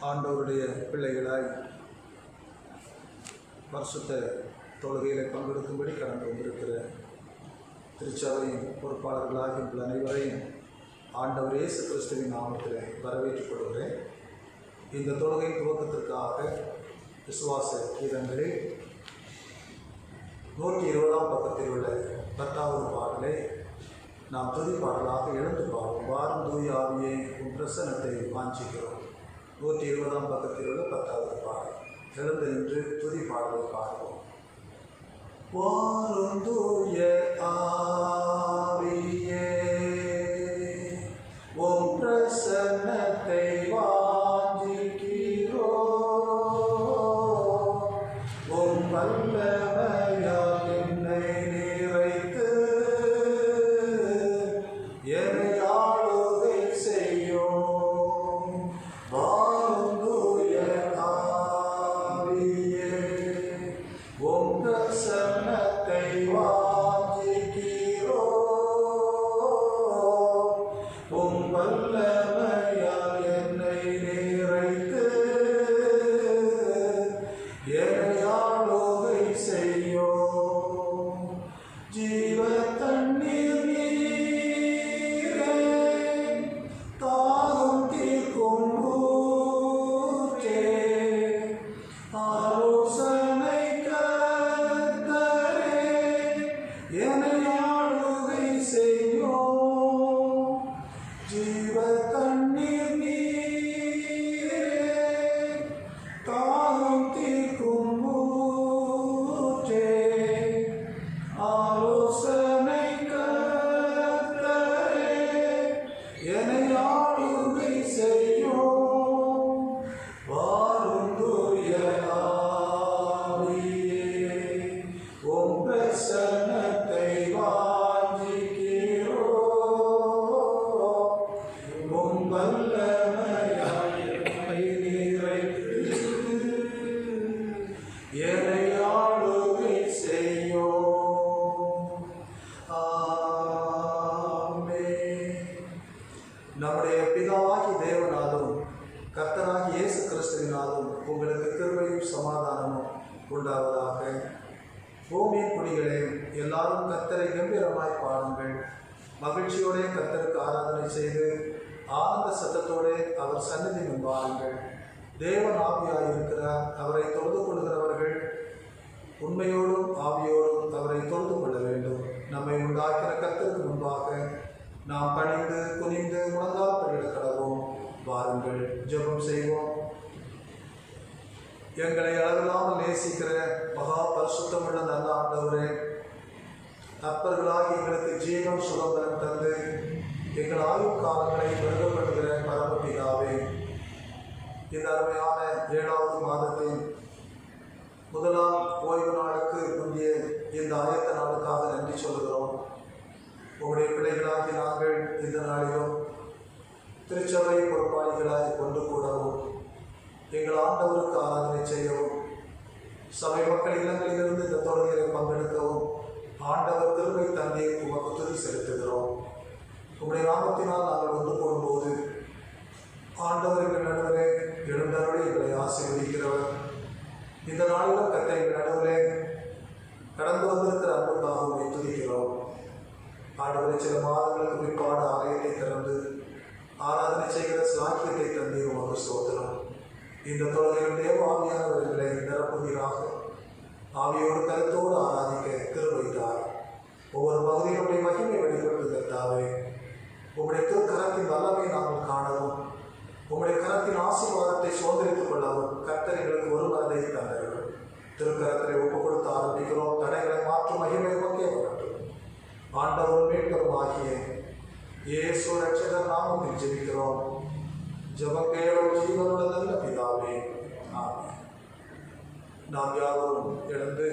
ஆண்டவருடைய பிள்ளைகளாய் பரிசுத்த தொழுகையில் பங்கெடுக்கும்படி கடந்து வந்திருக்கிற திருச்சபையின் பொறுப்பாளர்களாக உங்கள் அனைவரையும் ஆண்டவர் இயேசு கிறிஸ்துவின் நாமத்தில் வரவேற்றுக் கொள்கிறேன். இந்த தொழுகையின் துவக்கத்திற்காக விசுவாச கீதங்களில் 120ஆம் பக்கத்தில் உள்ள 10வது பாடலை நாம் துதி பாடலாக எழுந்து பாடுவோம். வாரும் தூய ஆவியை உன் பிரசன்னத்தை வாஞ்சிக்கிறோம். 120ஆம் பக்கத்தில் உள்ள 10வது பாடல் எழுந்து நின்று துதி பாடலை பாடுவோம். வாரும் தூய ஆவியே உன் பிரசன்னத்தை வாஞ்சிக்கிறோம். உன் வல்லமையால் என்னை நிறைத்து என்னை ஆளுகை செய்யும். வாரும் தூய ஆவியே உன் பிரசன்னத்தை வாஞ்சிக்கிறோம். உன் வல்லமையால் என்னை நிறைத்து என்னை ஆளுகை செய்யும். ஜீவ தண்ணீர் நீரே தாகம் தீர்க்கும் ஊற்றே, ஆலோசனை கர்த்தரே என்னை ஆளுகை செய்யும். ஜீவ தண்ணீர் நீரே தாகம் தீர்க்கும் ஊற்றே, ஆலோசனை கர்த்தரே என்னை ஆளுகை செய்யும். வாரும் தூய ஆவியே உம் பிரசன்னத்தை வாஞ்சிக்கிறோம். உம் வல்லமையால் என்னை நிறைத்து என்னை ஆளுகை செய்யும். ஆமென். நம்முடைய பிதாவாகி தேவனாலும் கர்த்தராகி இயேசு கிறிஸ்துவினாலும் உங்களுக்கு கிருபையும் சமாதானமும் உண்டாவதாக. பூமியின் குடிகளே, எல்லாரும் கர்த்தரை கம்பீரமாய் பாடுங்கள். மகிழ்ச்சியோட கர்த்தருக்கு ஆராதனை செய்து ஆனந்த சத்தத்தோடு அவர் சந்நிதி முன்பாருங்கள். தேவன் ஆவியாய் இருக்கிறார். அவரை தொழுது கொள்கிறவர்கள் உண்மையோடும் ஆவியோடும் அவரை தொழுது கொள்ள வேண்டும். நம்மை உண்டாக்கிற கர்த்தருக்கு முன்பாக நாம் பணிந்து குனிந்து முழங்கால் படியிட கடவோம். வாருங்கள் ஜெபம் செய்வோம். எங்களை அளவில்லாமல் நேசிக்கிற மகா பரிசுத்தமுள்ள நல்ல ஆண்டவரே, அற்பர்களாகி எங்களுக்கு ஜீவன் சுதந்திரம் தந்து எங்கள் ஆயுள் காலங்களை பெருகப்படுகிற பரமபிதாவே, இந்த அருமையான 7வது மாதத்தின் முதலாம் ஓய்வு நாளுக்கு முந்தைய இந்த ஆயத்த நாளுக்காக நன்றி சொல்கிறோம். உங்களுடைய பிள்ளைகளாகி நாங்கள் இந்த நாளிலும் திருச்சபை பொறுப்பாளிகளாய் கொண்டு கூடவும் எங்கள் ஆண்டவருக்கு ஆராதனை செய்யவும் சபை மக்கள் இல்லங்களிலிருந்து இந்த தொழுகையை பங்கெடுக்கவும் ஆண்டவர் கிருபை தந்தை உமக்கு துதி செலுத்துகிறோம். உங்களுடைய நாமத்தினால் நாங்கள் ஒன்று கூடும்போது ஆண்டவர் எங்கள் நடுவரே எழுந்தருளை எங்களை ஆசீர்வதிக்கிறவர். இந்த நாளிலும் கர்த்தர் எங்கள் நடுவரே கடந்து வந்திருக்கிற அன்புக்காக துதிக்கிறோம். ஆண்டவரை சில மாதங்களுக்கு பிற்பாடு ஆலயத்தை திறந்து ஆராதனை செய்கிற சாக்கியத்தை தந்தை உமக்கு ஸ்தோத்திரம். இந்த தொழுகையில் தேவ ஆவியானவர்களை நிரப்புவீராக. ஆவியோடு கருத்தோடு ஆராதிக்க கிருபைத்தார். ஒவ்வொரு பகுதியினுடைய மகிமை வெளிப்பட்டு கர்த்தாவே, உங்களுடைய திருக்கரத்தின் வல்லமை நாங்கள் காணவும் உங்களுடைய கரத்தின் ஆசீர்வாதத்தை சுதந்திரித்துக் கொள்ளவும் கர்த்தர் எங்களுக்கு ஒரு மனதை தந்தவர்கள். திருக்கரத்திலே ஒப்புக் கொடுத்து ஆரம்பிக்கிறோம். தடைகளை மாற்றும் மகிமை மக்கே வரட்டும். ஆண்டவர் மீட்பரும் ஆகிய இயேசு ரட்சகர் நாமத்தில் ஜெபிக்கிறோம். ஜெபம் கேளும் ஜீவனுள்ள நல்ல பிதாவே, ஆமென். நாம் யாவரும் எழுந்து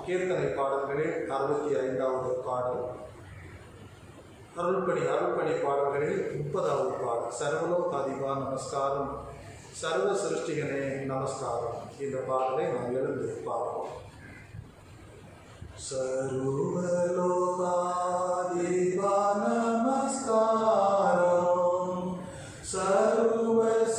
கீர்த்தனை பாடல்களில் 65வது பாடல், அருள்பணி பாடல்களில் 30வது பாடல் சர்வலோகாதிபா நமஸ்காரம் சர்வ சிருஷ்டிகனே நமஸ்காரம். இந்த பாடலை நாம் எழுந்து பார்ப்போம். सर्वलोकाधिपा नमस्कारं सर्वसृष्टि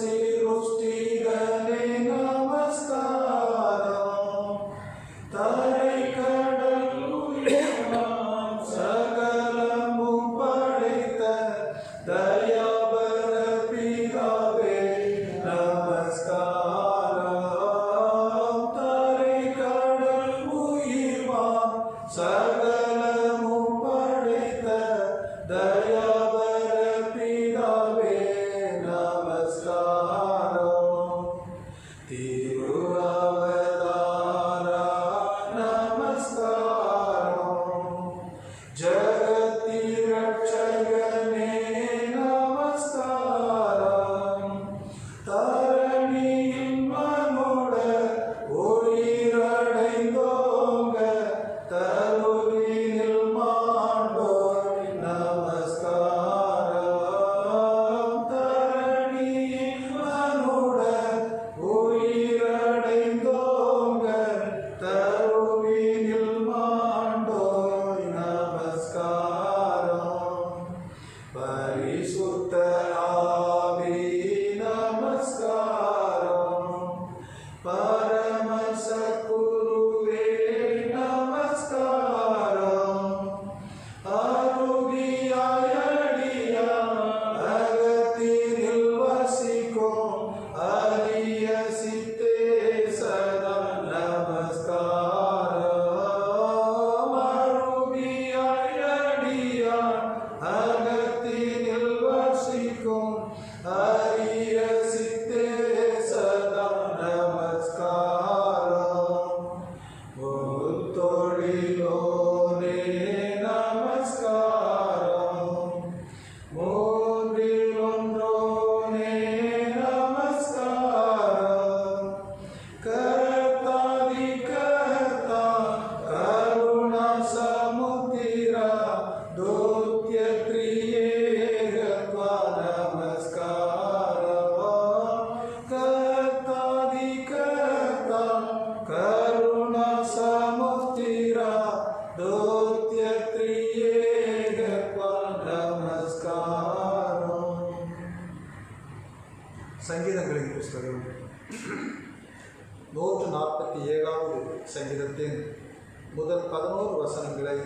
சகலமும் படைத்த தயாபர பிதாவே நமஸ்காரம். திருஅவதாரா நமஸ்காரம். ஜகத்தின் ரட்சகனே நமஸ்காரம். தரணியின் மனுட உயிரடைந்தோங்க தருவினில் மாண்டோர் நமஸ்காரம். தரணியின் மனுட உயிரடைந்தோங்க தருவினில் மாண்டோர் நமஸ்காரம். பரிசுத்த ஆவி நமஸ்காரம். பரம சத்குருவே நமஸ்காரம். அருகியாயடியான் அகத்தினில் வசிக்கும் அரிய சித்தே சதா நமஸ்காரம். அருகியாயடியான் அகத்தினில் வசிக்கும் அரிய சித்தே சதா நமஸ்காரம். முத்தொழிலோனே நமஸ்காரம். மூன்றில் ஒன்றோனே நமஸ்காரம். கர்த்தாதி கர்த்தா கருணா சமுத்திரா தூத்ய த்ரியேகத்வா நமஸ்காரம். கர்த்தாதி கர்த்தா கருணா சமுத்திரா தூத்ய த்ரியேகத்வா நமஸ்காரம். சங்கீதங்களின் புஸ்தகம் 147வது சங்கீதத்தின் முதல் 11 வசனங்களை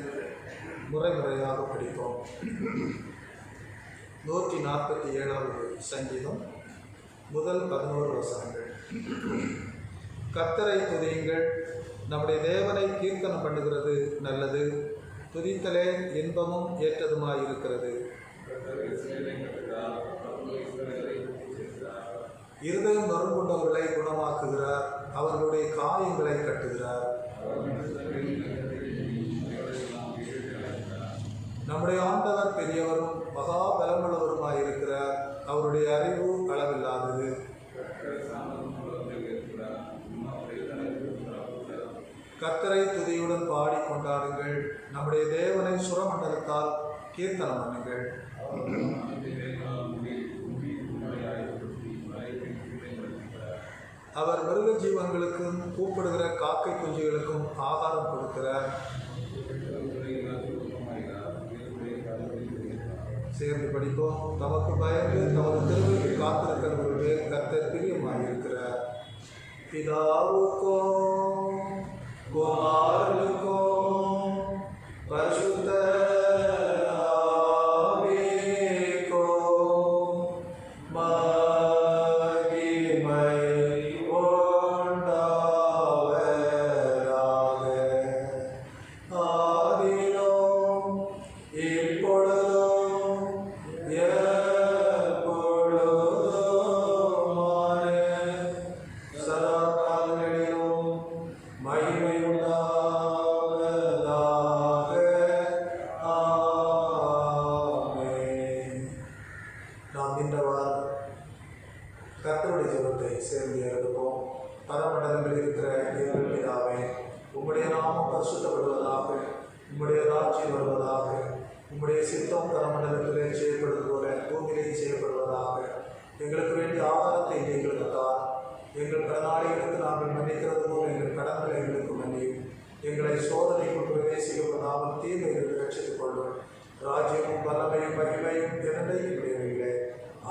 முறையாக படிப்போம். 147வது சங்கீதம் முதல் 11 வசனங்கள். கர்த்தரை துதியுங்கள், நம்முடைய தேவனை கீர்த்தனம் பண்ணுகிறது நல்லது. துதித்தலே இன்பமும் ஏற்றதுமாயிருக்கிறது. இருதயம் நொறுங்குண்டவர்களை குணமாக்குகிறார், அவர்களுடைய காயங்களை கட்டுகிறார். நம்முடைய ஆண்டவர் பெரியவரும் மகா பலமுள்ளவருமாயிருக்கிறார், அவருடைய அறிவு அளவில்லாதது. கர்த்தரை துதியுடன் பாடி கொண்டாடுங்கள், நம்முடைய தேவனை சுரமண்டலத்தால் கீர்த்தனம் பண்ணுங்கள். அவர் மிருக ஜீவன்களுக்கும் கூப்பிடுகிற காக்கை குஞ்சுகளுக்கும் ஆகாரம் கொடுக்கிறார். சேர்ந்து படிப்போம். தமக்கு பயந்து தமது திருவிழி காத்திருக்கிறவர்களுடைய கர்த்தர் பிரியமாயிருக்கிறார். பிதாவுக்கும் குமாரனுக்கும் பரிசுத்த ஆவிக்கும் மகிமை உண்டாவதாக. ஆதியிலும் இப்பொழுதும் எப்பொழுதுமான சதா காலங்களிலும் மகிமை உண்டாவதாக. ஆமென். நாம் இன்றவாறு கர்த்தருடைய ஜெபத்தை சேர்ந்து எழுதுவோம். பரமண்டலங்களில் இருக்கிற எங்கள் பிதாவே, உம்முடைய நாமம் பரிசுத்தப்படுவதாக, உம்முடைய ராஜ்யம் வருவதாக, உம்முடைய சித்தம் பரமண்டலத்திலே செய்யப்படுவது போல பூமியிலே செய்யப்படுவதாக. எங்களுக்கு வேண்டிய ஆகாரத்தை எங்களுக்கு தார். எங்கள் கடனாளிகளுக்கு நாங்கள் மன்னிக்கிறது போல எங்கள் கடன்களை எங்களுக்கு மன்னியும். எங்களை சோதனைக்குள் பிரவேசிக்கப்படாமல் தீமைகளுக்கு ரட்சித்துக் கொள்ளும். ராஜ்யமும் வல்லமையும் மகிமையும் இரண்டையும் உடையவைகளே.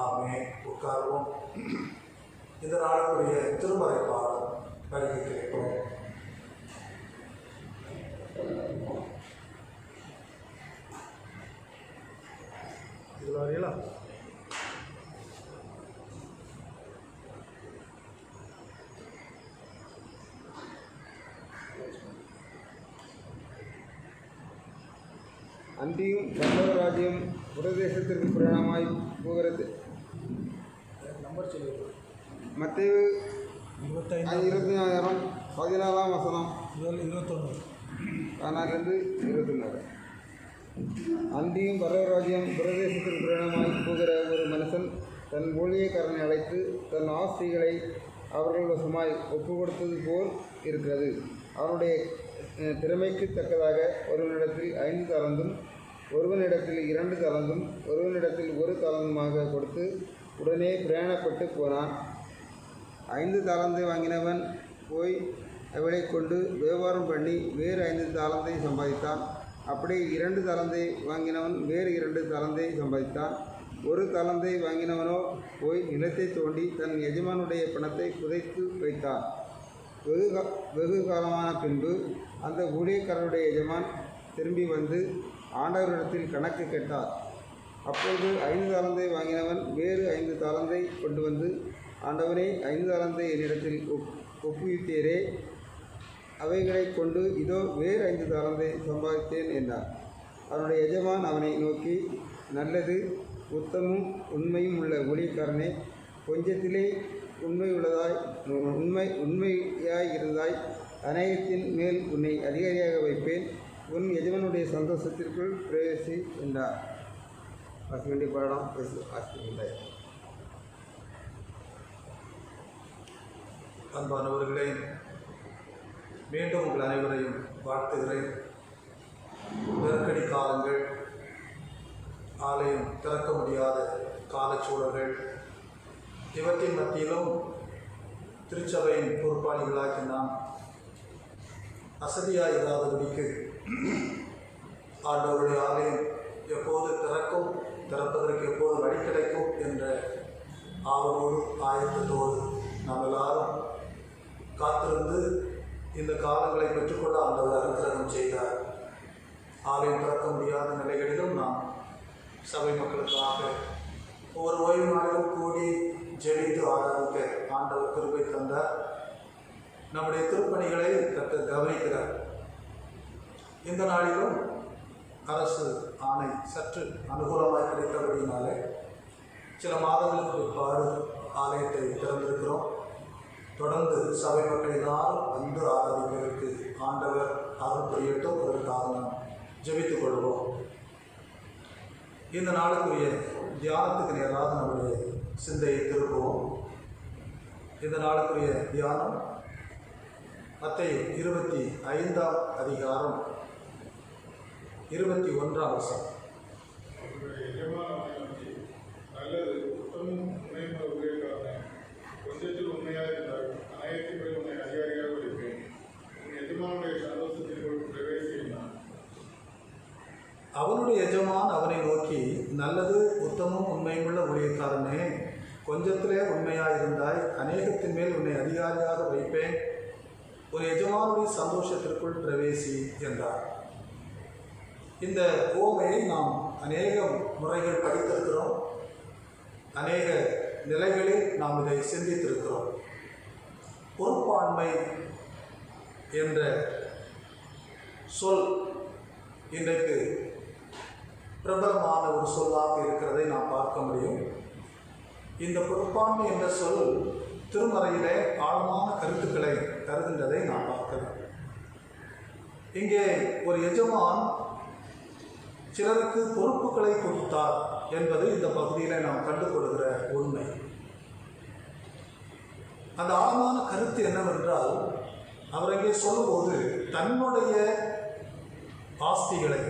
ஆமென். உட்கார்வோம். இந்த நாளுக்குரிய திருமறை பாடம் படிக்க கேட்போம். இதில் வரையலாம். அன்றியும் பரலோக ராஜ்யம் பிரதேசத்திற்கு பிரயாணமாய் போகிறது. நம்பர் சொல்லுங்கள். மத்தேயு 24 வசனம் 21 14-21. அன்றியும் பரலோகராஜ்யம் பிரதேசத்திற்கு பிரயாணமாய் போகிற ஒரு மனுஷன் தன் ஊழியக்காரனை அழைத்து தன் ஆஸ்திகளை அவர்கள் வசமாய் ஒப்பு கொடுத்தது போல் இருக்கிறது. அவனுடைய திறமைக்கு தக்கதாக ஒருவனிடத்தில் 5 தாலந்தும், ஒருவனிடத்தில் 2 தாலந்தும், ஒருவனிடத்தில் 1 தாலந்துமாக கொடுத்து உடனே பிரயாணப்பட்டு போனான். 5 தாலந்தை வாங்கினவன் போய் அவளை கொண்டு வியாபாரம் பண்ணி வேறு 5 தாலந்தை சம்பாதித்தான். அப்படியே 2 தாலந்தை வாங்கினவன் வேறு 2 தாலந்தை சம்பாதித்தான். 1 தாலந்தை வாங்கினவனோ போய் நிலத்தை தோண்டி தன் எஜமானுடைய பணத்தை புதைத்து வைத்தான். வெகு காலமான பின்பு அந்த ஊழியக்காரருடைய எஜமான் திரும்பி வந்து ஆண்டவரிடத்தில் கணக்கு கேட்டார். அப்பொழுது 5 தாலந்தை வாங்கினவன் வேறு 5 தாலந்தை கொண்டு வந்து, ஆண்டவனே, 5 தாலந்தை என்னிடத்தில் ஒப்புவித்தீரே, அவைகளை கொண்டு இதோ வேறு 5 தாலந்தை சம்பாதித்தேன் என்றார். அவனுடைய எஜமான் அவனை நோக்கி, நல்லது, உத்தமும் உண்மையும் உள்ள ஊழியக்காரனே, கொஞ்சத்திலே உண்மையாய் இருந்தாய், அநேகத்தின் மேல் உன்னை அதிகாரியாக வைப்பேன், உன் எஜமானுடைய சந்தோஷத்திற்குள் பிரவேசி என்றார். வாசிக்க வேண்டிய பாடம் வாசிக்கின்றார். அன்பானவர்களே, மீண்டும் உங்கள் அனைவரையும் வாழ்த்துகிறேன். நெருக்கடி காலங்கள், ஆலயம் திறக்க முடியாத காலச்சூழல்கள், இவற்றின் மத்தியிலும் திருச்சபையின் பொறுப்பாளிகளாகி நாம் அசதியாக இல்லாதபடிக்கு ஆண்டவருடைய ஆலயம் எப்போது திறக்கும், திறப்பதற்கு எப்போது வழி கிடைக்கும் என்ற ஆவலோடு ஆயத்தத்தோடு நாம் எல்லாரும் காத்திருந்து இந்த காலங்களை பெற்றுக்கொள்ள ஆண்டவர் அனுக்கிரகம் செய்தார். ஆலயம் திறக்க முடியாத நிலைகளிலும் நாம் சபை மக்களுக்காக ஒவ்வொரு ஓய்வு நாளிலும் கூடி ஜெபித்து ஆராதிக்க ஆண்டவர் கிருபை தந்தார். நம்முடைய திருப்பணிகளை கர்த்தர் கவனிக்கிறார். இந்த நாளிலும் அரசு ஆணை சற்று அனுகூலமாக கிடைத்தபடியினாலே சில மாதங்களுக்கு பிற்பாடு ஆலயத்தை திறந்திருக்கிறோம். தொடர்ந்து சபை மக்கள் எல்லாரும் வந்து ஆராதிப்பதற்கு ஆண்டவர் அருள் புரியட்டும். அதற்காக நாம் ஜெபித்துக் கொள்வோம். இந்த நாளுக்குரிய தியானத்துக்கு நேராக நம்முடைய சிந்தையை திருப்புவோம். இந்த நாளுக்குரிய தியானம் மத்தேயு 25ஆம் அதிகாரம் 21ஆம் வசனம். நல்லது, உத்தமும் உண்மையும் ஊழியக்காரனே, கொஞ்சத்தில் உண்மையாக இருந்தால் அநேகத்தின் மேல் உன்னை அதிகாரியாக வைப்பேன், உன் எஜமானுடைய சந்தோஷத்திற்குள் பிரவேசினான். அவனுடைய எஜமான் அவனை நோக்கி, நல்லது, உத்தமும் உண்மையுள்ள ஊழியக்காரனே, கொஞ்சத்திலே உண்மையாயிருந்தாய், அநேகத்தின் மேல் உன்னை அதிகாரியாக வைப்பேன், ஒரு எஜமானுடைய சந்தோஷத்திற்குள் பிரவேசி என்றார். இந்த உவமையை நாம் அநேக முறைகள் படித்திருக்கிறோம். அநேக நிலைகளில் நாம் இதை சிந்தித்திருக்கிறோம். பொறுப்பாண்மை என்ற சொல் இன்றைக்கு பிரபலமான ஒரு சொல்லாக இருக்கிறதை நாம் பார்க்க முடியும். இந்த பொறுப்பாண்மை என்ற சொல் திருமறையிலே ஆழமான கருத்துக்களை தருகின்றதை நாம் பார்க்கலாம். இங்கே ஒரு எஜமான் சிலருக்கு பொறுப்புகளை கொடுத்தார் என்பது இந்த பகுதியில் நாம் கண்டுகொள்கிற உண்மை. அந்த ஆழமான கருத்து என்னவென்றால், அவர் இங்கே சொல்லும்போது தன்னுடைய ஆஸ்திகளை,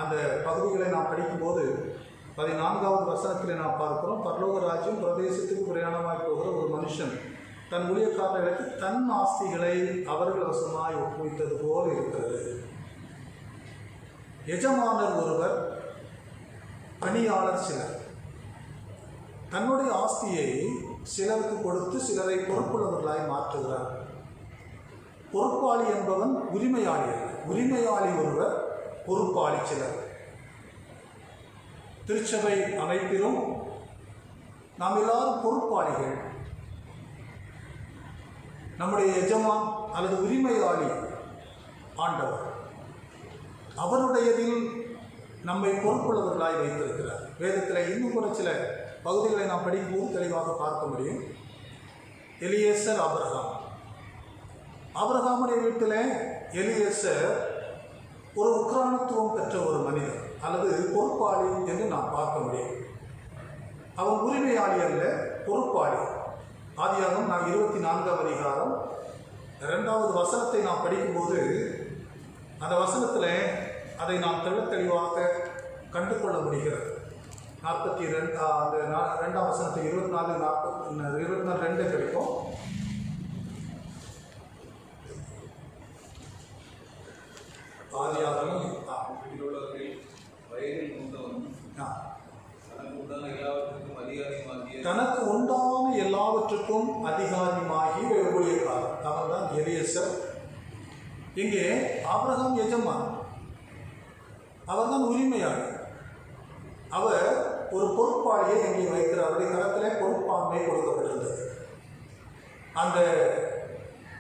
அந்த பகுதிகளை நாம் படிக்கும்போது 14வது வசனத்தில் நாம் பார்க்கிறோம், பரலோக ராஜ்யம் பிரதேசத்துக்கு பிரயாணமாய் போகிற ஒரு மனுஷன் தன் ஊழியக்காரர்களுக்கு தன் ஆஸ்திகளை அவர்கள் வசமாய் ஒப்புவித்தது போல் இருக்கிறது. எஜமானர் ஒருவர், பணியாளர் சிலர். தன்னுடைய ஆஸ்தியை சிலருக்கு கொடுத்து சிலரை பொறுப்புள்ளவர்களாய் மாற்றுகிறார். பொறுப்பாளி என்பவன் உரிமையாளி அல்ல. உரிமையாளி ஒருவர், பொறுப்பாளி சிலர். திருச்சபை அமைப்பிலும் நாம் எல்லாரும் பொறுப்பாளிகள். நம்முடைய எஜமான் அல்லது உரிமையாளி ஆண்டவர். அவருடையதில் நம்மை பொறுப்புள்ளவர்களாய் வைத்திருக்கிறார். வேதத்தில் இன்னும் கூட சில பகுதிகளை நாம் படிக்கும்போது தெளிவாக பார்க்க முடியும். எலியேசர், ஆபிரகாமுடைய வீட்டில் எலியேசர் ஒரு உக்ரானத்துவம் பெற்ற ஒரு மனிதர் அல்லது பொறுப்பாளி என்று நாம் பார்க்க முடியும். அவன் உரிமையாளி அல்ல, பொறுப்பாளி. ஆதியாகமம் 24ஆம் அதிகாரம் 2வது வசனத்தை நாம் படிக்கும்போது அந்த வசனத்தில் அதை நாம் தெளிவாக கண்டு கொள்ள முடிகிறது. 2ஆம் வசனத்தை 24 கிடைக்கும். ஆதியாகமம் தனக்கு உண்டான எல்லாவற்றுக்கும் அதிகாரியுமாகி ஊழியக்காரர் அவர்தான் எலியேசர். இங்கே ஆபிரகாம் எஜமான், அவர்தான் உரிமையாளர். அவர் ஒரு பொறுப்பாளியை இங்கே வைக்கிறார். அவருடைய கரத்திலே பொறுப்பாண்மை கொடுக்கப்பட்டிருந்தது. அந்த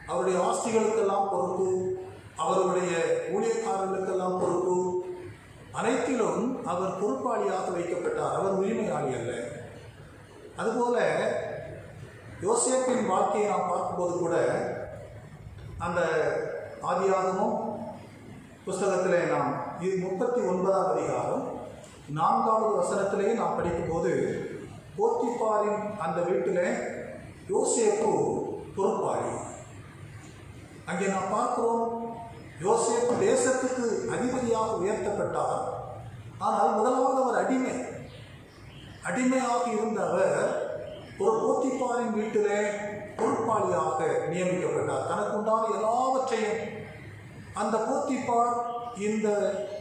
அவருடைய ஆஸ்திகளுக்கெல்லாம் பொறுப்பு, அவருடைய ஊழியக்காரர்களுக்கெல்லாம் பொறுப்பு, அனைத்திலும் அவர் பொறுப்பாளியாக வைக்கப்பட்டார். அவர் உரிமையாளி அல்ல. அதுபோல யோசேப்பின் வாழ்க்கையை நாம் பார்க்கும்போது கூட அந்த ஆதியாகமம் புஸ்தகத்திலே நாம் 39ஆம் அதிகாரம் 4வது வசனத்திலேயே நாம் படிக்கும்போது போத்திபாரின் அந்த வீட்டிலே யோசேப்பு பொறுப்பாளி. அங்கே நாம் பார்க்கிறோம், யோசேப்பு தேசத்துக்கு அதிபதியாக உயர்த்தப்பட்டார். ஆனால் முதலாவது அவர் அடிமையாக இருந்த அவர் ஒரு போத்திபாரின் வீட்டிலே பொறுப்பாளியாக நியமிக்கப்பட்டார். தனக்கு உண்டான எல்லாவற்றையும் அந்த போத்திபார் இந்த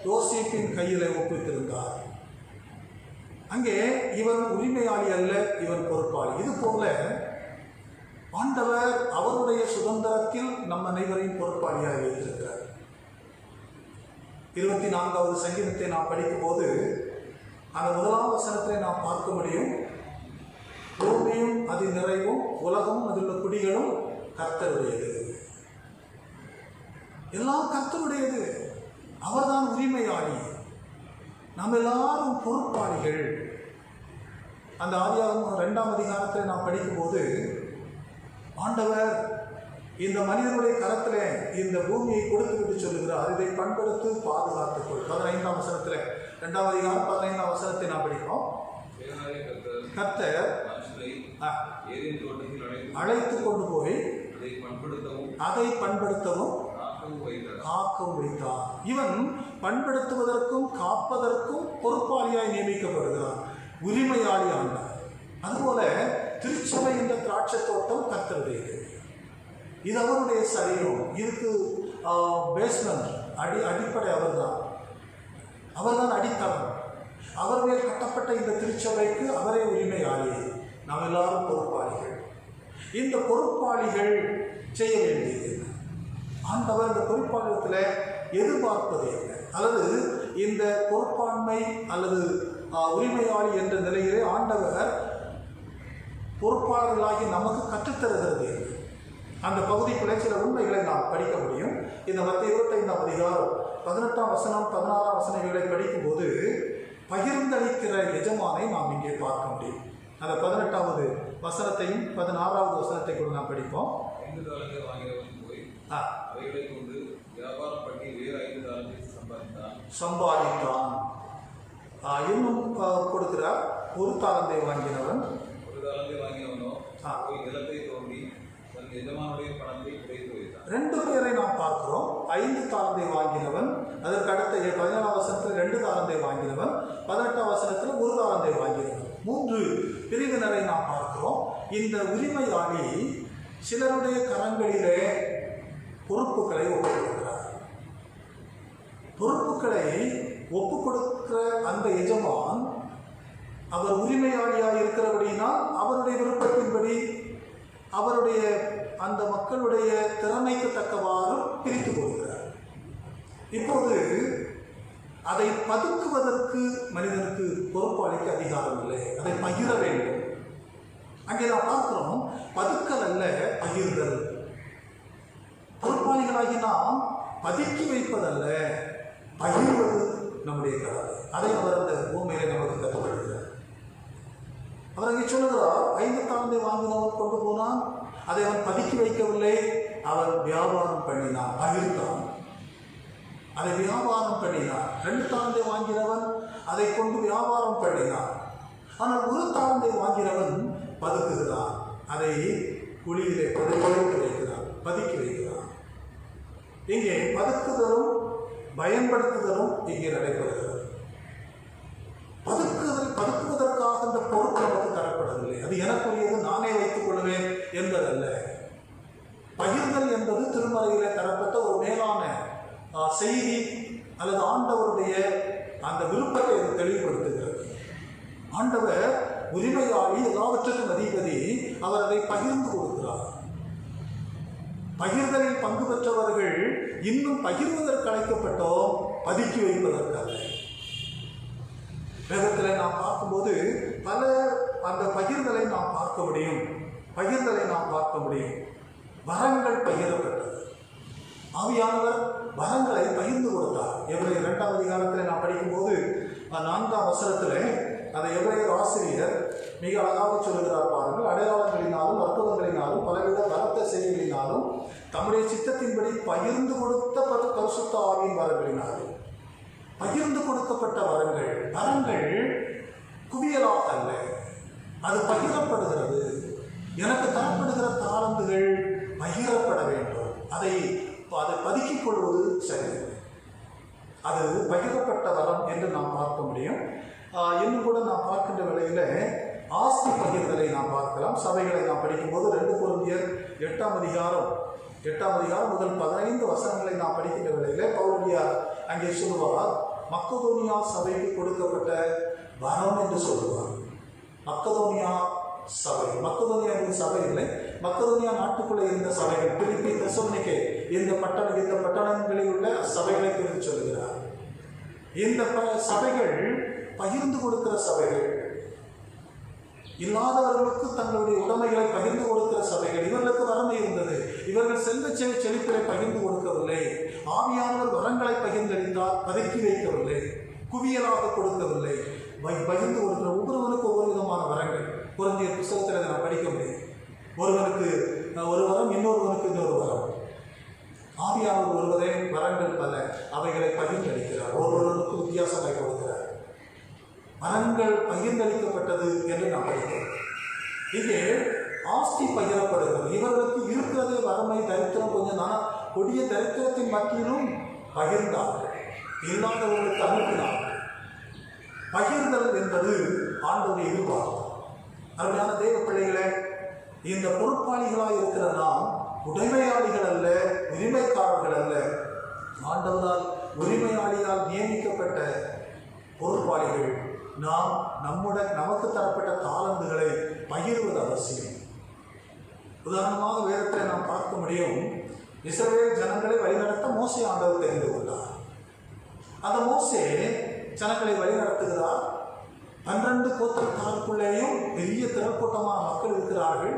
யோசேப்பின் கையில் ஒப்பித்திருந்தார். அங்கே இவன் உரிமையாளி அல்ல, இவன் பொறுப்பாளி. இது போல ஆண்டவர் அவருடைய சுதந்திரத்தில் நம் அனைவரையும் பொறுப்பாளியாக வைத்திருக்கிறார். 24வது சங்கீதத்தை நாம் படிக்கும்போது அந்த 1ஆம் வசனத்தை நாம் பார்க்க முடியும். பூமியும் அதன் நிறைவும் உலகமும் அதில் உள்ள குடிகளும் கர்த்தருடையது. எல்லாம் கர்த்தருடையது. அவர்தான் உரிமையாளி. நாம் எல்லாரும் பொறுப்பாளிகள். அந்த ஆதியாகமம் 2ஆம் அதிகாரத்தில் நாம் படிக்கும்போது ஆண்டவர் இந்த மனிதனுடைய கரத்தில் இந்த பூமியை கொடுத்து விட்டு சொல்லுகிறார், இதை பண்படுத்து பாதுகாத்துக்கொள். 15ஆம் வசனத்தில் 2ஆம் அதிகாரம் 15ஆம் வசனத்தை நாம் படிக்கிறோம். கர்த்தர் அழைத்து கொண்டு போய் அதை பண்படுத்தவும் காக்கவும் வைத்தார். இவன் பண்படுத்துவதற்கும் காப்பதற்கும் பொறுப்பாளியாய் நியமிக்கப்படுகிறான். உரிமையாளி ஆண்டார். அதுபோல திருச்சபை என்ற திராட்சை தோட்டம் கர்த்தருடையது. இது அவருடைய சரீரம். இதுக்கு பேஸ்மெண்ட் அடிப்படை அவர்தான் அடித்தளம். அவர் மேல் கட்டப்பட்ட இந்த திருச்சபைக்கு அவரே உரிமையாளி. நாம் எல்லாரும் பொறுப்பாளிகள். இந்த பொறுப்பாளிகள் செய்ய வேண்டியது என்ன? ஆண்டவர் இந்த பொறுப்பாளத்தில் எதிர்பார்ப்பது என்ன? அல்லது இந்த பொறுப்பாண்மை அல்லது உரிமையாளி என்ற நிலையிலே ஆண்டவர் பொறுப்பாளர்களாகி நமக்கு கற்றுத்தருகிறது என்ன? அந்த பகுதிக்குள்ளே சில உண்மைகளை நாம் படிக்க முடியும். இந்த மத்திய 25ஆம் அதிகாரம் 18ஆம் வசனம் 16ஆம் வசனங்களை படிக்கும்போது பகிர்ந்தளிக்கிற எஜமானை நாம் இங்கே பார்க்க முடியும். அந்த 18வது வசனத்தையும் 16வது வசனத்தை கூட நாம் படிப்போம். சம்பாதித்தான் இன்னும் கொடுக்கிறார். ஒரு தாளந்தை வாங்கினவன் ரெண்டு பேரை நாம் பார்க்கிறோம். 5 தாளந்தை வாங்கினவன், அதற்கு அடுத்த 17ஆம் வசனத்தில் 2 தாளந்தை வாங்கினவன், 18ஆம் வசனத்தில் 1 தாளந்தை வாங்கினவன். 3 பிரிவினரை நாம் பார்க்கிறோம். இந்த உரிமையாளி சிலருடைய கரங்களிலே பொறுப்புகளை ஒப்புக் கொடுக்கிறார். பொறுப்புகளை ஒப்புக் கொடுக்கிற அந்த எஜமான் அவர் உரிமையாளியாக இருக்கிறபடினால் அவருடைய விருப்பத்தின்படி அவருடைய அந்த மக்களுடைய திறமைக்கு தக்கவாறு பிரித்து கொடுக்கிறார். இப்போது அதை பதுக்குவதற்கு மனிதனுக்கு பொறுப்பாளிக்கு அதிகாரம் இல்லை. அதை பகிர வேண்டும். அங்கே நாம் பார்க்கிறோம், பதுக்கல் அல்ல பகிர்தல். பொறுப்பாளிகளாகி நாம் பதுக்கி வைப்பதல்ல, பகிர்வது நம்முடைய கடமை. அதை அவர் அந்த பூமியிலே நமக்கு கற்றுப்படுகிறார். அவர் அங்கே சொல்லுகிறார், 5 தாளந்தை வாங்கினவன் கொண்டு போனான், அதை அவன் பதுக்கி வைக்கவில்லை, அவன் வியாபாரம் பண்ணினான், பகிர்ந்தான், அதை வியாபாரம் பண்ணினான். 2 தாளந்தை வாங்கினவன் அதை கொண்டு வியாபாரம் பண்ணினான். ஆனால் 1 தாளந்தை வாங்கினவன் பதுக்குகிறான், அதை குழியிலே பதுக்கி வைக்கிறான், பதுக்கி வைக்கிறான். இங்கே பதுக்குதலும் பயன்படுத்துதலும் இங்கே நடைபெறுகிறது. பதுக்குவதற்காக இந்த பொருள் நமக்கு தரப்படவில்லை, அது எனக்குரியது, நானே வைத்துக் கொள்வேன் என்பதல்ல. பகிர்தல் என்பது திருமறையிலே தரப்பட்ட ஒரு மேலான செய்தி அல்லது ஆண்டவருடைய அந்த விருப்பத்தை அது தெளிவுபடுத்துகிறது. ஆண்டவர் உரிமையாளி, எல்லாவற்றுக்கும் அதிபதி, அவர் அதை பகிர்ந்து கொடுக்கிறார். பகிர்தலில் பங்கு பெற்றவர்கள் இன்னும் பகிர்வதற்கு அழைக்கப்பட்டோம், பதுக்கி வைப்பதற்காக. வேதத்தில் நாம் பார்க்கும்போது பல அந்த பகிர்தலை நாம் பார்க்க முடியும். வரங்கள் பகிரப்பட்டது. ஆவியானவர் வரங்களை பகிர்ந்து கொடுத்தார். எபிரேயர் 2ஆம் அதிகாரத்தில் நாம் படிக்கும்போது 4ஆம் வசனத்தில் அதை எபிரேயர் ஆசிரியர் மிக அழகாக சொல்லுகிறார் பாருங்கள். அடையாளங்களினாலும் அற்புதங்களினாலும் பலவித பலத்த செயல்களினாலும் தம்முடைய சித்தத்தின்படி பகிர்ந்து கொடுத்த பரிசுத்த ஆவியின் வரங்களினாலும் பகிர்ந்து கொடுக்கப்பட்ட வரங்கள் குவியலாக அல்ல, அது பகிரப்படுகிறது. எனக்கு தரப்படுகிற தாளந்துகள் பகிரப்பட வேண்டும். அதை பதுக்கிக் கொள்வது சரி, அது பகிரப்பட்ட வரம் என்று நாம் பார்க்க முடியும். இன்னும் கூட நாம் பார்க்கின்ற வேளையில் ஆஸ்தி பகிர்தலை நாம் பார்க்கலாம். சபைகளை நாம் படிக்கும்போது 2 கொரிந்தியர் 8ஆம் அதிகாரம் முதல் 15 வசனங்களை நாம் படிக்கின்ற வேளையிலே பவுலியார் அங்கே சொல்லுவார், மக்கதோனியா சபைக்கு கொடுக்கப்பட்ட வரம் என்று சொல்லுவார். மக்கதோனியா என்பது சபை இல்லை, மக்கதோனியா நாட்டுக்குள்ளே இருந்த சபைகள், பிலிப்பி, தெசலோனிக்கே, இந்த பட்டணங்களில் உள்ள சபைகளை குறித்து சொல்லுகிறார். இந்த சபைகள் பகிர்ந்து கொடுக்கிற சபைகள், இல்லாதவர்களுக்கு தங்களுடைய உடைமைகளை பகிர்ந்து கொடுக்கிற சபைகள். இவர்களுக்கு வரமை இருந்தது, இவர்கள் செழிப்பிலை பகிர்ந்து கொடுக்கவில்லை. ஆவியானவர் வரங்களை பகிர்ந்தளித்தார், பதுக்கி வைக்கவில்லை, குவியலாக கொடுக்கவில்லை, பகிர்ந்து கொடுக்கிற ஒவ்வொருவருக்கு ஒவ்வொரு விதமான வரங்கள். கொரிந்தியர் புத்தகத்தில் அதை நான் படிக்க முடியும். ஒருவனுக்கு ஒரு வரம், இன்னொருவனுக்கு இன்னொரு வரம். ஆவியானவர் ஒருவரே, வரங்கள் பல, அவைகளை பகிர்ந்தளிக்கிறார், ஒருவருக்கு வித்தியாசமாய் கொடுக்கிறார். வரங்கள் பகிர்ந்தளிக்கப்பட்டது என்று நாம் படிக்கிறோம். இங்கே ஆஸ்தி பகிரப்படுகிறது. இவர்களுக்கு இருக்கிறதே வறுமை, தரித்திரம், கொஞ்சம் நான் கொடிய தரித்திரத்தின் மத்தியிலும் பகிர்ந்தார்கள், இல்லாதவர்களுக்கு அனுப்பினார்கள். பகிர்தல் என்பது ஆண்டவருடைய எதிர்பார்ப்பு. அருமையான தேவ பிள்ளைகளே, இந்த பொறுப்பாளிகளாக இருக்கிற நாம் உடைமையாளிகள் அல்ல, உரிமைக்காரர்கள் அல்ல. ஆண்டவரால் உரிமையாளியால் நியமிக்கப்பட்ட பொறுப்பாளிகள். நாம் நமக்கு தரப்பட்ட தாளந்துகளை பகிர்வது அவசியம். உதாரணமாக வேதத்தில் நாம் பார்க்க முடியும், இஸ்ரவேல் ஜனங்களை வழிநடத்த மோசே ஆண்டவர் தெரிந்து கொண்டார். அந்த மோசே ஜனங்களை வழிநடத்துகிறார். 12 கோத்திரத்தாருக்குள்ளேயும் பெரிய திரள்கூட்டமான மக்கள் இருக்கிறார்கள்.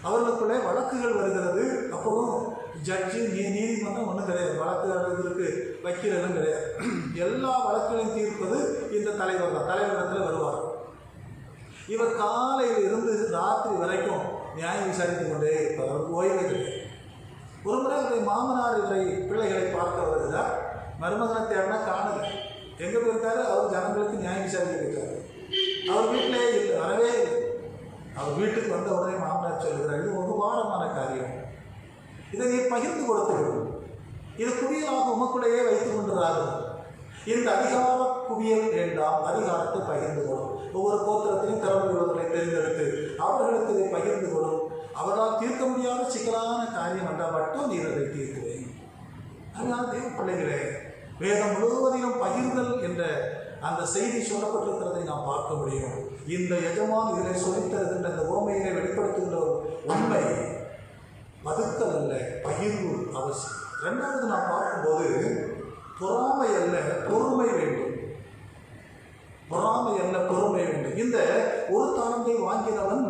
அவர்களுக்குள்ளே வழக்குகள் வருகிறது. அப்போதும் ஜட்ஜு நீதிமன்றம் ஒன்றும் கிடையாது, வழக்கு எழுதுறதுக்கு வக்கீலும் கிடையாது. எல்லா வழக்குகளையும் தீர்ப்பது இந்த தலைவர் தான். தலைவரிடத்தில் வருவார். இவர் காலையில் இருந்து ராத்திரி வரைக்கும் நியாயம் விசாரித்து கொண்டே இருப்பார். அவருக்கு ஓய்வே கிடையாது. ஒரு முறை இவரை மாமனார் இவரை பிள்ளைகளை பார்க்க வருகிறார். மருமகனை தேடினா காணல. எங்கே போயிருக்காரு? அவர் ஜனங்களுக்கு நியாயம் விசாரிக்க போயிருக்காரு. அவர் வீட்டிலே இல்லை, வரவே இல்லை. அவர் வீட்டுக்கு வந்த உடனே மாமனார் சொல்லுகிறார், இது ஒரு வாரமான காரியம், இதை நீ பகிர்ந்து கொடுத்துவிடும், இது குவியலாக உமக்குள்ளேயே வைத்துக் கொண்டுறார்கள். இந்த அதிகார குவியல் வேண்டாம், அதிகாரத்தை பகிர்ந்து கொடும். ஒவ்வொரு கோத்திரத்திலும் திறமையுள்ளவர்களை தேர்ந்தெடுத்து அவர்களுக்கு இதை பகிர்ந்து கொடும். அவரால் தீர்க்க முடியாத சிக்கலான காரியம் என்றால் மட்டும் நீர் அதை தீர்க்குவேன். அதனால் தேவ பிள்ளைகளே, வேதம் முழுவதிலும் பகிர்தல் என்ற அந்த செய்தி சொல்லப்பட்டிருக்கிறதை நாம் பார்க்க முடியும். இந்த எஜமான் இதனை சொல்லித்தருகின்ற அந்த ஓமையினை வெளிப்படுத்துகின்ற ஒரு உண்மை மதுக்கல் அல்ல, பகிர்வு அவசியம். 2வது நாம் பார்க்கும்போது பொறாமை அல்ல பொறுமை வேண்டும். பொறாமை அல்ல பொறுமை வேண்டும். இந்த ஒரு தாளந்தை வாங்கினவன்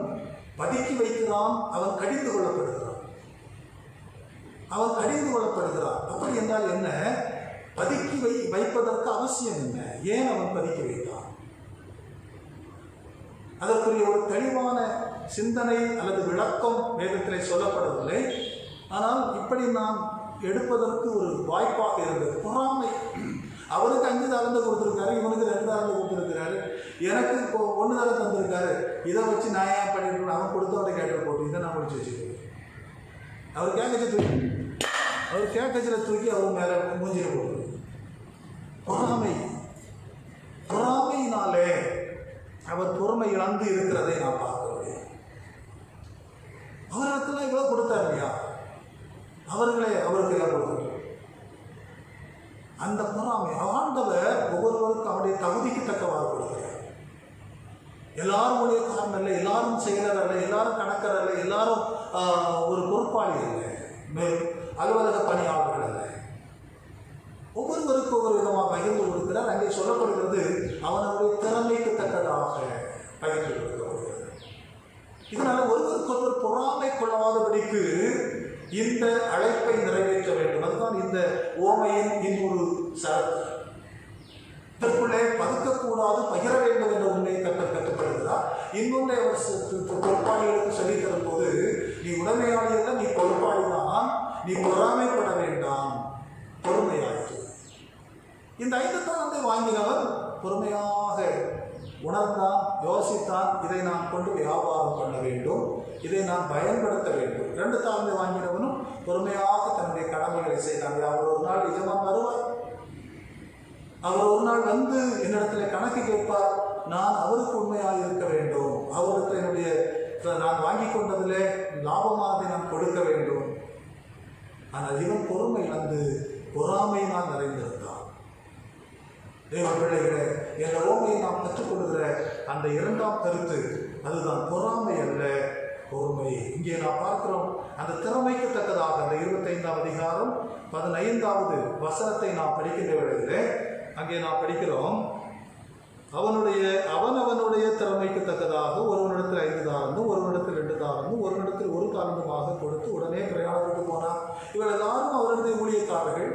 பதுக்கி வைக்கிறான், அவன் கடிந்து கொள்ளப்படுகிறான். அப்படி என்றால் என்ன? பதுக்கி வைப்பதற்கு அவசியம் என்ன? ஏன் அவன் பதுக்கி வைத்தான்? அதற்குரிய ஒரு தெளிவான சிந்தனை அல்லது விளக்கம் வேதத்திலே சொல்லப்படவில்லை. ஆனால் இப்படி நாம் எடுப்பதற்கு ஒரு வாய்ப்பாக இருந்தது. பொறாமை. அவருக்கு 5 தாலந்து கொடுத்துருக்காரு, இவனுக்கு 2 தாலந்து கொடுத்துருக்கிறாரு, எனக்கு இப்போ 1 தாலந்து தந்திருக்காரு, இதை வச்சு நான் ஏன் பண்ணிட்டு அவன் கொடுத்தவரை கேட்டு போட்டு இதை நான் முடிச்சு வச்சுருக்கேன். அவர் கேட்கச்சில் தூக்கி அவர் மேலே மூஞ்சியில் போட்டு பொறாமையினாலே அவர் பொறுமை இழந்து இருக்கிறதை நான் பார்க்க முடியும். அவர்களுக்கெல்லாம் இவ்வளோ கொடுத்தார் இல்லையா, அவருக்கு எல்லாம் கொடுத்தார். அந்த பொறாமை ஆண்டவர் ஒவ்வொருவருக்கும் அவருடைய தகுதிக்கு தக்கவாறு கொடுக்கிறார். எல்லாரும் ஊழியக்காரன் அல்ல, எல்லாரும் செயலர் அல்ல, எல்லாரும் கணக்கர் அல்ல, எல்லாரும் ஒரு பொறுப்பாளி அல்ல, அலுவலக பணியாளர்கள் அல்ல. ஒவ்வொருவருக்கும் ஒவ்வொரு விதமாக பகிர்ந்து கொடுக்கிறார். அங்கே சொல்லப்படுகிறது அவனுடைய திறமைக்கு தக்கதாக பகிர்ந்து கொடுக்கப்படுகிறது. இதனால் ஒருவருக்கொருவர் பொறாமை கொள்ளாதபடிக்கு இந்த அழைப்பை நிறைவேற்ற வேண்டும். அதுதான் இந்த ஓமையின் இன்னொரு சரத்து. இதற்குள்ளே பதுக்கக்கூடாது, பகிர வேண்டும் என்ற உண்மையை கற்றுப்படுகிறார். இன்னொன்றை அவர் பொறுப்பாளிகளுக்கு சொல்லித் தரும் போது, நீ உடைமையாளி அல்ல, நீ பொறுப்பாளிதான், நீ பொறாமைப்பட வேண்டாம், பொறுமையாயிற்று. இந்த 5 தாலந்தை வாங்கினவர் பொறுமையாக உணர்ந்தான், யோசித்தான், இதை நான் கொண்டு வியாபாரம் பண்ண வேண்டும், இதை நான் பயன்படுத்த வேண்டும். 2 தாலந்தை வாங்கினவனும் பொறுமையாக தன்னுடைய கடமைகளை செய்தாங்க. அவர் ஒரு நாள் எஜமான் வருவார், அவர் ஒரு நாள் வந்து என்னிடத்தில் கணக்கு கேட்பார், நான் அவருக்கு உண்மையாக இருக்க வேண்டும், அவருக்கு என்னுடைய நான் வாங்கி கொண்டதில் லாபமானதை நான் கொடுக்க வேண்டும். ஆனால் இவன் பொறுமை இழந்து பொறாமையினால் நிறைந்திருந்தான். தேவ பிள்ளைகளே, என்ற ஓமையை நாம் கற்றுக்கொள்கிற அந்த 2ஆம் கருத்து அதுதான் பொறாமை அல்ல, பொறுமை. இங்கே நாம் பார்க்கிறோம் அந்த திறமைக்கு தக்கதாக அந்த 25ஆம் அதிகாரம் 15வது வசனத்தை நாம் படிக்கின்ற வேளையிலே அங்கே நாம் படிக்கிறோம், அவனுடைய திறமைக்கு தக்கதாக ஒருவனிடத்தில் 5 தாலந்தும், ஒருவனிடத்தில் 2 தாலந்தும், ஒருவனிடத்தில் 1 தாலந்துமாக கொடுத்து உடனே பிரயாணத்துக்கு போனார். இவர்கள் எல்லாரும் அவருடைய ஊழியக்காரர்கள்,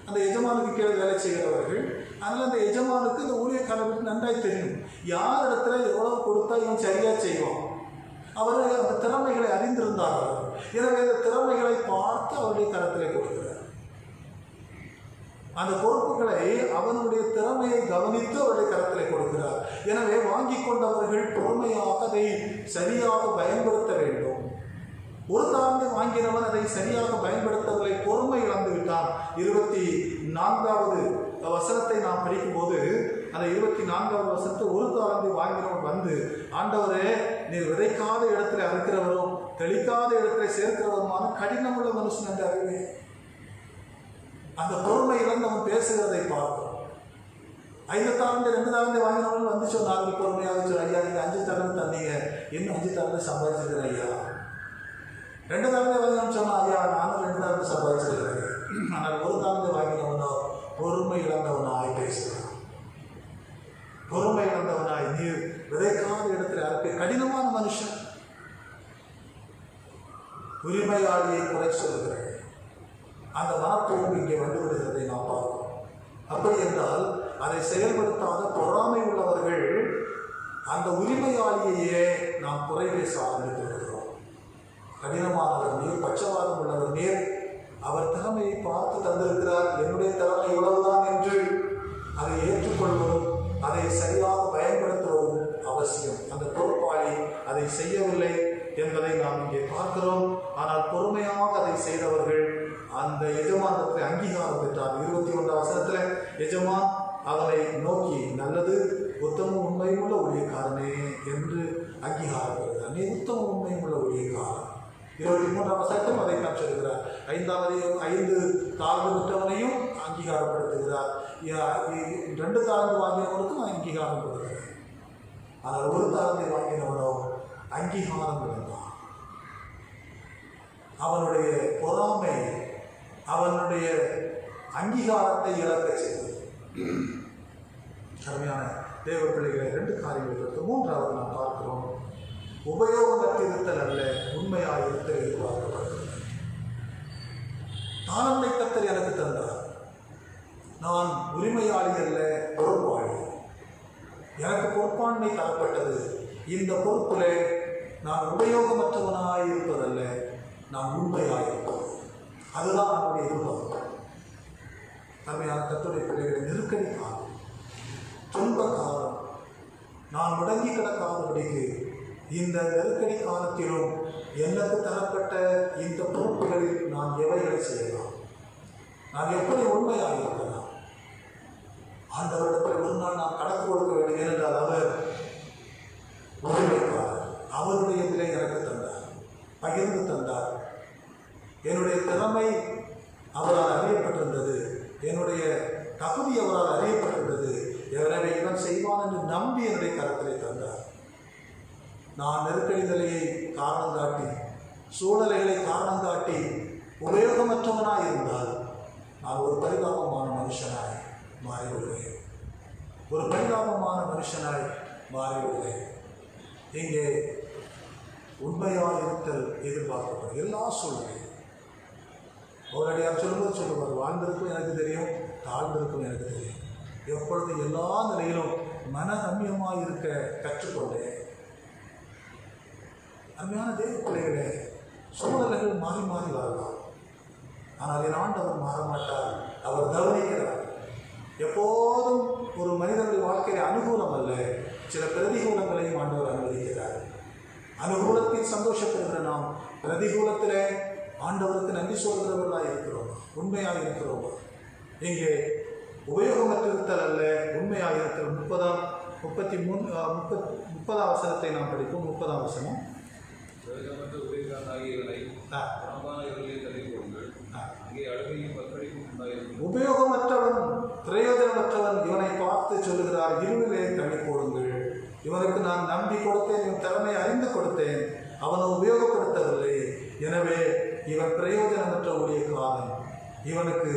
அந்த எஜமானுக்கு கீழே வேலை செய்கிறவர்கள். அதனால் அந்த எஜமானுக்கு இந்த ஊழியக்காரர்களுக்கு நன்றாய் தெரியும் யார் இடத்துல எவ்வளவு கொடுத்தா இவன் சரியாக செய்வான். அவர்கள் அந்த திறமைகளை அறிந்திருந்தார்கள். எனவே அந்த திறமைகளை பார்த்து அவருடைய கரத்திலே கொடுக்கிறார். அந்த பொறுப்புகளை அவனுடைய திறமையை கவனித்து அவருடைய கரத்திலே கொடுக்கிறார். எனவே வாங்கி கொண்டவர்கள் பொறுமையாக அதை சரியாக பயன்படுத்த வேண்டும். 1 தாலந்தை வாங்கினவன் அதை சரியாக பயன்படுத்தவில்லை, பொறுமை இழந்து விட்டான். 24வது வசனத்தை நாம் படிக்கும்போது அந்த 24வது வசனத்தை 1 தாலந்தை வாங்கினவன் வந்து, ஆண்டவரே, நீர் விதைக்காத இடத்துல அறுக்கிறவரும் தெளிக்காத இடத்துல சேர்க்கிறவருமான கடினமுள்ள மனுஷன் என்று அறிவேன். அந்த பொறுமை இழந்தவன் பேசுகிறதை பார்க்கிறோம். 5 தாலந்தை 2 தாலந்தை வாங்கினவர்கள் வந்து சொன்னார்கள் பொறுமையாக, ஐயா நீங்கள் 5 தாலந்து தந்தீங்க, இன்னும் 5 தாலந்தை சம்பாதிச்சிருக்கிறேன் ஐயா. 2 தாலந்தை வாங்கினவன் சொன்னா, ஐயா நானும் 2 தாலந்தை சம்பாதிச்சிருக்கிறேன். ஆனால் 1 தாலந்தை வாங்கினவனோ பொறுமை இழந்தவனாய் பேசுகிறான். பொறுமை இழந்தவனாய், நீ விதைக்காத இடத்துல அறுக்க கடினமான மனுஷன், உரிமையாளியை குறை சொல்கிறேன். அந்த மனப்போக்கு இங்கே வந்துவிடுகிறதை நாம் பார்க்கிறோம். அப்படி என்றால் அதை செயல்படுத்தாத பொறாமை உள்ளவர்கள் அந்த உரிமையாளியையே நாம் குறை பேச ஆரம்பித்து விடுகிறோம். கடினமானவர் நீர், பட்சவாதம் உள்ளவர் நீர், அவர் திறமையை பார்த்து தந்திருக்கிறார், என்னுடைய திறமை இவ்வளவுதான் என்று அதை ஏற்றுக்கொள்வதும் அதை சரியாக பயன்படுத்துவதும் அவசியம். அந்த பொறுப்பாளி அதை செய்யவில்லை என்பதை நாம் இங்கே பார்க்கிறோம். ஆனால் பொறுமையாக அதை செய்தவர்கள் அந்த எஜமானத்தில் அங்கீகாரம் பெற்றார். 21ஆம் வசனத்தில் எஜமான் அவனை நோக்கி, நல்லது, உத்தம உண்மையும் உள்ள ஊழியக்காரனே என்று அங்கீகாரம் பெறுகிறார். நீ உத்தம உண்மையும் உள்ள ஊழியக்காரன். 23ஆம் வசனத்திலும் அதை தான் சொல்கிறார். 5 தாழ்ந்து விட்டவனையும் அங்கீகாரப்படுத்துகிறார். 2 தாழ்ந்து வாங்கினவனுக்கும் அங்கீகாரம் கொடுக்கிறார். ஆனால் 1 தாழ்ந்தை வாங்கினவனோ அங்கீகாரம் இழந்தான். அவனுடைய பொறாமை அவனுடைய அங்கீகாரத்தை இழக்க செய்தது. அருமையான தேவ பிள்ளைகளை 2 காரியங்களை பொறுத்து 3வது நாம் பார்க்கிறோம், உபயோகமற்றிருத்தல் அல்ல, உண்மையாக இருத்தல் எதிர்பார்க்கப்படுகிறது. தாளந்தை கர்த்தர் எனக்கு தந்தார், நான் உரிமையாளி அல்ல, பொறுப்பாளி. எனக்கு பொறுப்பாண்மை தரப்பட்டது. இந்த பொறுப்பிலே நான் உபயோகமற்றவனாய் இருப்பதல்ல, நான் உண்மையாயிருப்பது. அதுதான் நம்முடைய எதிர்பார்ப்பு. நம்மையான கர்த்தருடைய பிள்ளைகளை நெருக்கடி காலம், துன்ப காலம், நான் முடங்கி கிடக்காதபடிக்கு இந்த நெருக்கடி காலத்திலும் எனக்கு தரப்பட்ட இந்த பொறுப்புகளில் நான் எவைகளை செய்யலாம், நான் எப்படி உண்மையாக இருக்கலாம். ஆண்டவரிடத்தில் ஒரு நாள் நான் கணக்கு கொடுக்க வேண்டும். ஏனென்றால் அவர் உண்மைக்காரர். அவருடைய இதிலே எனக்கு தந்தார், பகிர்ந்து தந்தார். என்னுடைய திறமை அவரால் அறியப்பட்டிருந்தது, என்னுடைய தகுதி அவரால் அறியப்பட்டிருந்தது. எனவே இவன் செய்வான் என்று நம்பி என்னுடைய கரத்திலே தந்தார். நான் நெருக்கடி நிலையை காரணம் காட்டி, சூழ்நிலைகளை காரணம் காட்டி உபயோகமற்றவனாய் இருந்தால் நான் ஒரு பரிதாபமான மனுஷனாய் மாறிவிடுவேன். ஒரு பரிதாபமான மனுஷனாய் மாறிவிடுவேன். இங்கே உண்மையாக இருத்தல் எதிர்பார்க்கப்படும் எல்லா சூழ்நிலையும். அவரடியார் சொல்லுவார், வாழ்ந்திருக்கும் எனக்கு தெரியும், தாழ்ந்திருக்கும் எனக்கு தெரியும். எப்பொழுது எல்லா நிலையிலும் மன ரம்யமாக இருக்க கற்றுக்கொண்டேன். அருமையான தேவ பிள்ளைகளே, சூழ்நிலைகள் மாறி மாறி வரலாம், ஆனால் என் ஆண்டவர் மாறமாட்டார். அவர் கவனிக்கிறார். எப்போதும் ஒரு மனிதனுடைய வாழ்க்கையில் அனுகூலம் அல்ல, சில பிரதிகூலங்களையும் ஆண்டவர் அனுமதிக்கிறார். அனுகூலத்தில் சந்தோஷப்படுகிற நாம் பிரதிகூலத்திலே ஆண்டவருக்கு நன்றி சொல்கிறவர்களாக இருக்கிறோம், உண்மையாக இருக்கிறோம். இங்கே உபயோகமற்றிருத்தல் அல்ல, உண்மையாக இருக்கிற 30 வசனத்தை நாம் படிப்போம். 30 வசனம். உபயோகமற்றவன், பிரயோஜனமற்றவன் இவனை பார்த்து சொல்லுகிறார், இருளிலே தள்ளி போடுங்கள். இவனுக்கு நான் நம்பி கொடுத்தேன், இவன் திறமையை அறிந்து கொடுத்தேன், அவனை உபயோகப்படுத்தவில்லை. எனவே இவன் பிரயோஜனமற்ற ஊழியக்காரன், இவனுக்கு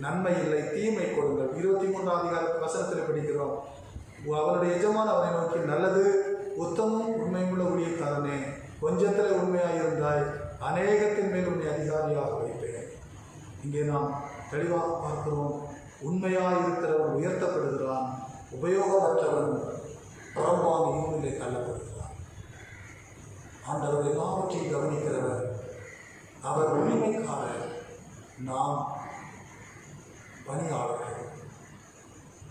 நன்மை இல்லை, தீமை கொடுங்கள். 23 வசனத்தில் படிக்கிறோம், அவனுடைய எஜமான் அவனை நோக்கி, நல்லது உத்தமும் உண்மையுள்ள ஊழியக்காரனே, கொஞ்சத்தில் உண்மையாக இருந்தாய், அநேகத்தின் மேல் உன்னை அதிகாரியாக வைப்பேன். இங்கே நாம் தெளிவாக பார்க்கிறோம், உண்மையாக இருக்கிறவன் உயர்த்தப்படுகிறான், உபயோகமற்றவன் புறம்பான ஈவிலே தள்ளப்படுகிறான். ஆண்டவர் எல்லாவற்றையும் கவனிக்கிறவர், அவர் உரிமைக்காரர், நாம் பணியாளர்கள்,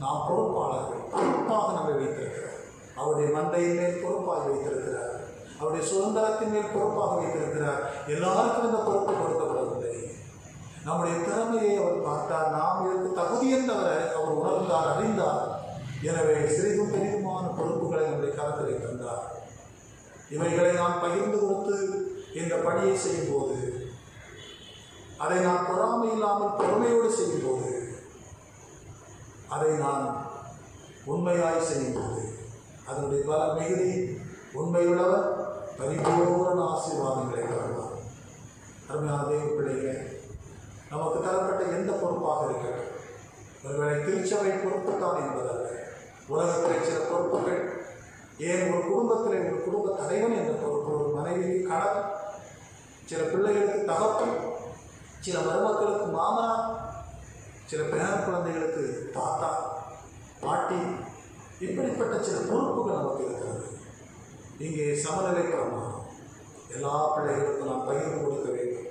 நாம் பொறுப்பாளர்கள். பொறுப்பாக நம்மை வைத்திருக்கிறார். அவருடைய மந்தையின் மேல் பொறுப்பாக வைத்திருக்கிறார், அவருடைய சுதந்திரத்தின் மேல் பொறுப்பாக வைத்திருக்கிறார். எல்லாருக்கும் இந்த பொறுப்பு கொடுக்கப்படவில்லை. நம்முடைய திறமையை அவர் பார்த்தார், நாம் இதற்கு தகுதி என்றவரை அவர் உணர்ந்தார், அறிந்தார். எனவே சிறிதும் பெரிதுமான பொறுப்புகளை நம்முடைய கரத்திலே தந்தார். இவைகளை நாம் பகிர்ந்து கொடுத்து இந்த பணியை செய்யும்போது, அதை நான் பொறாமை இல்லாமல் பொறுமையோடு செய்யும்போது, அதை நான் உண்மையாய் செய்யும்போது, அதனுடைய பல மிகுதி உண்மையுள்ளவர் பரிபூர்ண ஆசீர்வாதங்களை தருவார். அருமையான தேவ பிள்ளைகளே, நமக்கு தரப்பட்ட எந்த பொறுப்பாக இருக்கட்டும், ஒருவேளை திருச்சபை பொறுப்புத்தான் என்பதல்ல, உலகத்தில் சில பொறுப்புகள், ஏன் ஒரு குடும்பத்தில் ஒரு குடும்ப தலைவன் என்ற பொறுப்பு, ஒரு மனைவிக்கு கணவன், சில பிள்ளைகளுக்கு தகப்பன், சில மருமக்களுக்கு மாமனார், சில பேர குழந்தைகளுக்கு தாத்தா பாட்டி, இப்படிப்பட்ட சில பொறுப்புகள் நமக்கு இருக்கிறது. இங்கே சமநிலை பிரமாணம், எல்லா பிள்ளைகளுக்கும் நாம் பகிர்ந்து கொடுக்க வேண்டும்.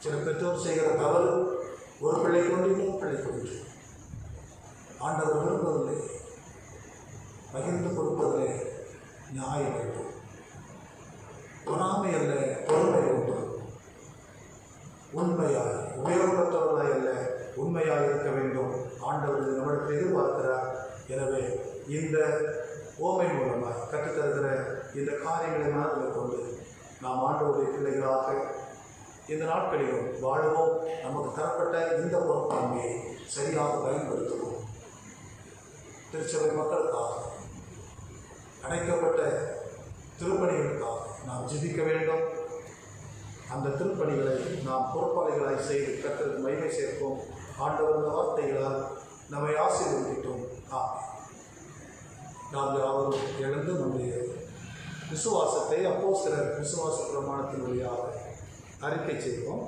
சில பெற்றோர் செய்கிற தவறு, ஒரு பிள்ளை கொண்டு இன்னொரு பிள்ளை கொண்டு ஆண்டவர் விரும்பவில்லை. பகிர்ந்து கொடுப்பதிலே நியாயம் வேண்டும், பொறாமை அல்ல, பொறுமை உண்டு. உண்மையாய், உபயோகப்பட்டவர்களாய் அல்ல, உண்மையாக இருக்க வேண்டும். ஆண்டவர் நம்மளுக்கு எதிர்பார்க்கிறார். எனவே இந்த ஓமை மூலமாக கற்றுத்தருகிற இந்த காரியங்களை மனதில் கொண்டு நாம் ஆண்டவருடைய பிள்ளைகளாக இந்த நாட்களிலும் வாழுவோம். நமக்கு தரப்பட்ட இந்த பொறுப்பாண்மையை சரியாக பயன்படுத்துவோம். திருச்சபை மக்களுக்காக, அடைக்கப்பட்ட திருப்பணிகளுக்காக நாம் ஜெபிக்க வேண்டும். அந்த திருப்பணிகளை நாம் பொறுப்பாளிகளாய் செய்து கர்த்தருக்கு மகிமை சேர்ப்போம். ஆண்டவர் வார்த்தைகளால் நம்மை ஆசீர்வதித்தோம். நாம் யாவரும் எழுந்து நம்முடைய விசுவாசத்தை அப்போஸ்தலர் விசுவாச பிரமாணத்தின் வழியாக அறிக்கை செய்வோம்.